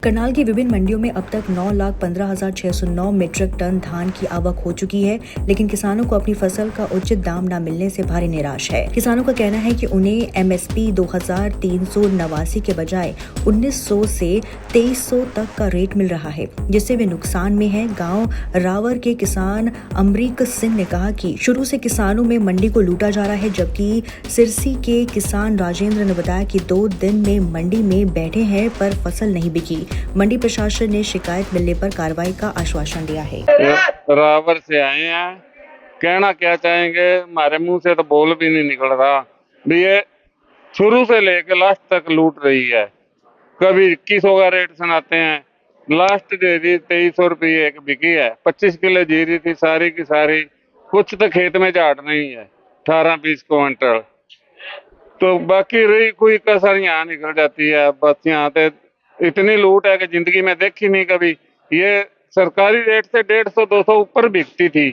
करनाल की विभिन्न मंडियों में अब तक 9,15,609 मीट्रिक टन धान की आवक हो चुकी है, लेकिन किसानों को अपनी फसल का उचित दाम न मिलने से भारी निराश है। किसानों का कहना है कि उन्हें एमएसपी 2,389 के बजाय 1,900 से 2,300 तक का रेट मिल रहा है, जिससे वे नुकसान में हैं। गांव रावर के किसान अमरीक सिंह ने कहा कि शुरू से किसानों में मंडी को लूटा जा रहा है, जबकि सिरसी के किसान राजेंद्र ने बताया कि 2 दिन में मंडी में बैठे हैं पर फसल नहीं बिकी। मंडी प्रशासन ने शिकायत मिलने पर कार्रवाई का आश्वासन दिया है। रावर से आए हैं, कहना क्या चाहेंगे, हमारे मुंह से तो बोल भी नहीं निकल रहा भी ये शुरू से लेकर लास्ट तक लूट रही है। कभी 2100 का रेट सुनाते हैं, लास्ट दे दी 2300 रुपये एक बिकी है। 25 किलो जीरी थी सारी की सारी, कुछ तो खेत में झाड़ नहीं है, 18-20 क्विंटल। तो बाकी रही कोई कसर यहाँ निकल जाती है। बस यहाँ पे इतनी लूट है कि जिंदगी में देखी नहीं कभी। ये सरकारी रेट से 150-200 ऊपर बिकती थी,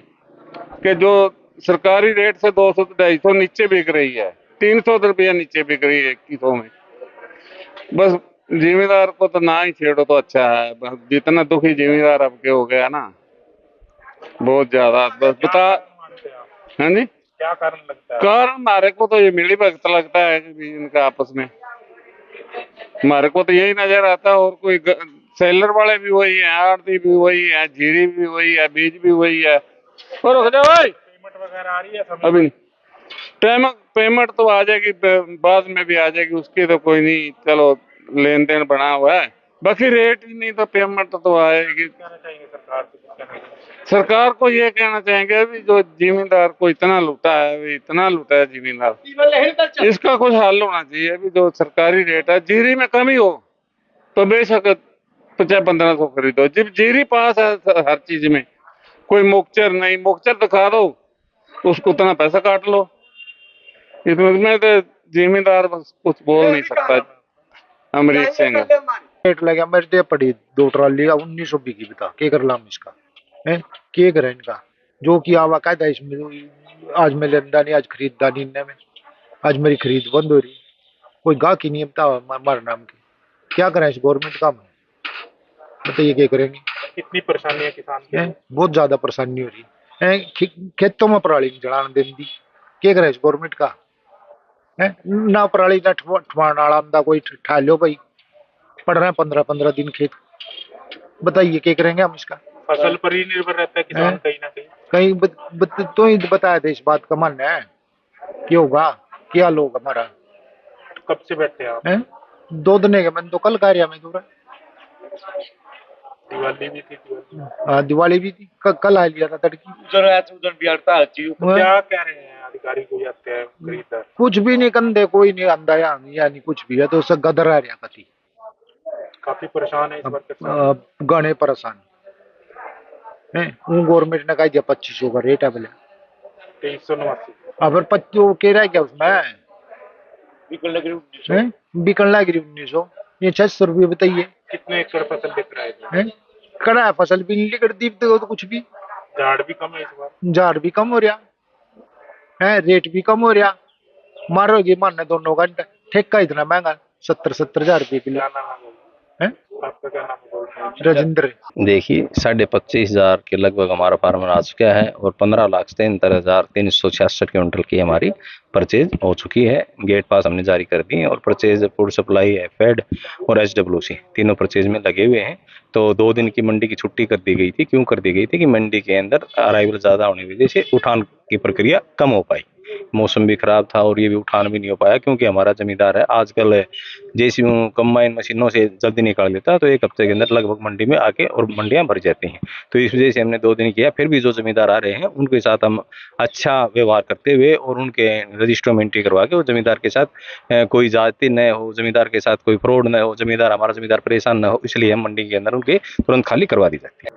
कि जो सरकारी रेट से 200-250 नीचे बिक रही है, 300 रुपया नीचे बिक रही है 2100 में। बस जिम्मेदार को तो ना ही छेड़ो तो अच्छा है। बस जितना दुखी जिम्मेदार अब के हो गया ना, बहुत ज्यादा। बस बता, हाँ जी, क्या कारण लगता है? कारण हमारे को तो ये मिली भगत लगता है कि इनका आपस में, हमारे को तो यही नजर आता है। और कोई सेलर वाले भी वही है, आड़ती भी वही है, जीरी भी वही है, बीज भी वही है। और रुक जा भाई, पेमेंट वगैरह आ रही है समय अभी टाइम पेमेंट तो आ जाएगी, बाद में भी आ जाएगी, उसकी तो कोई नहीं, चलो लेन देन बना हुआ है। बाकी रेट ही नहीं तो पेमेंट तो आएगी। कहना चाहेंगे सरकार से? कुछ कहना चाहेंगे? सरकार को ये कहना चाहेंगे भी जो जिम्मेदार को इतना लूटा है, भी इतना लूटा है जिम्मेदार, इसका कुछ हल होना चाहिए। भी जो सरकारी रेट है, जीरी में कमी हो तो बेशक 50-1500 खरीदो। जब जीरी पास है हर चीज में, कोई मोक्चर नहीं, मोक्चर दिखा दो उसको उतना पैसा काट लो। इसमें तो जिम्मेदार बस कुछ बोल नहीं सकता। अमरीक सिंह रेट लगा मेरे दे पड़ी 2 ट्राली 1900 बिकी। बता के कर लाम इसका है, के करे इनका जो कि आवा कायदा इसमें। आज मैं लेंदा नहीं, आज खरीददारी नहीं में, आज मेरी खरीद बंद हो रही। कोई गाहक ही नहीं बता हमारे नाम की। क्या करें इस गवर्नमेंट का, बताइए क्या करेंगे। कितनी परेशानी है किसान की? बहुत ज्यादा परेशानी हो रही है। खेतों में पराली नहीं जलाने देती। क्या करें इस गवर्नमेंट का है, ना पराली ना ठवाण वाला कोई ठा लो भाई। पड़ रहे हैं 15-15 दिन खेत, बताइए क्या करेंगे हम इसका। फसल पर ही निर्भर रहता है किसान कहीं ना कहीं तो ही बताया था इस बात का मन है क्या होगा, क्या लोग हमारा। तो कब से बैठे हैं आप? 2 दिन है, मैंने तो कल कार्य में दूर। दिवाली भी थी? दिवाली भी थी, कल आ लिया था तड़की। क्या कह रहे हैं अधिकारी को आते हैं खरीदार? कुछ भी नहीं कंधे, कोई नहीं आंदा यानी कुछ भी है तो उससे गदर आ रहा कति। काफी परेशान है इस बार किसान। गणे परेशान है। गवर्नमेंट ने कहा दिया 2500 का रेट है बोले, 2389। अब 25 कह रहा है क्या उसमें, बिकन लग रही 1900। ये 600 रुपये बताइए। कितने एकड़ फसल बिक रहा है? कड़ा फसल भी नहीं निकलती तो कुछ भी। झाड़ भी कम है इस बार। झाड़ भी कम हो रहा है, रेट भी कम हो रहा। मारोगे मानने दोनों का ठेका इतना महंगा, 70-70 हजार रुपये किलो है। आपका क्या नाम है? राजेंद्र। देखिए 25,500 के लगभग हमारा फार्मर आ चुका है और 15,73,366 क्विंटल की हमारी परचेज हो चुकी है। गेट पास हमने जारी कर दी है और परचेज फूड सप्लाई है, फेड और एचडब्ल्यूसी तीनों परचेज में लगे हुए हैं। तो 2 दिन की मंडी की छुट्टी कर दी गई थी। क्यों कर दी गई थी कि मंडी के अंदर अराइवल ज्यादा होने की वजह से उठान की प्रक्रिया कम हो पाई। मौसम भी खराब था और ये भी उठान भी नहीं हो पाया, क्योंकि हमारा जमींदार है आजकल जैसी कंबाइन मशीनों से जल्दी निकाल देता है, तो 1 हफ्ते के अंदर लगभग मंडी में आके और मंडियां भर जाती हैं। तो इस वजह से हमने 2 दिन किया। फिर भी जो जमींदार आ रहे हैं उनके साथ हम अच्छा व्यवहार करते हुए और उनके रजिस्टर में एंट्री करवा के, वो जमींदार के साथ कोई जाति न हो, जमींदार के साथ कोई फ्रॉड न हो, हमारा जमींदार परेशान न हो, इसलिए हम मंडी के अंदर उनके तुरंत खाली करवा दी जाती है।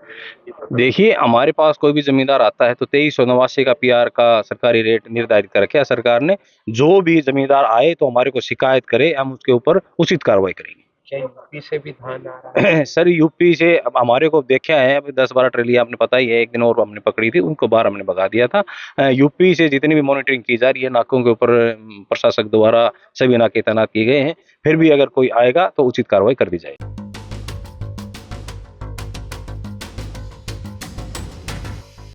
देखिए हमारे पास कोई भी जमींदार आता है तो 2389 का पीआर का सरकारी रेट निर्धारित कर रखा है सरकार ने। जो भी जमींदार आए तो हमारे को शिकायत करे, हम उसके ऊपर उचित कार्रवाई करेंगे। क्या यूपी से भी धान आ रहा है? सर यूपी से अब हमारे को देखा है, अभी 10-12 ट्रेली आपने पता ही है, एक दिन और हमने पकड़ी थी, उनको बाहर हमने भगा दिया था। यूपी से जितनी भी मॉनिटरिंग की जा रही है, नाकों के ऊपर प्रशासक द्वारा सभी नाके तैनात किए गए हैं। फिर भी अगर कोई आएगा तो उचित कार्रवाई कर दी जाएगी।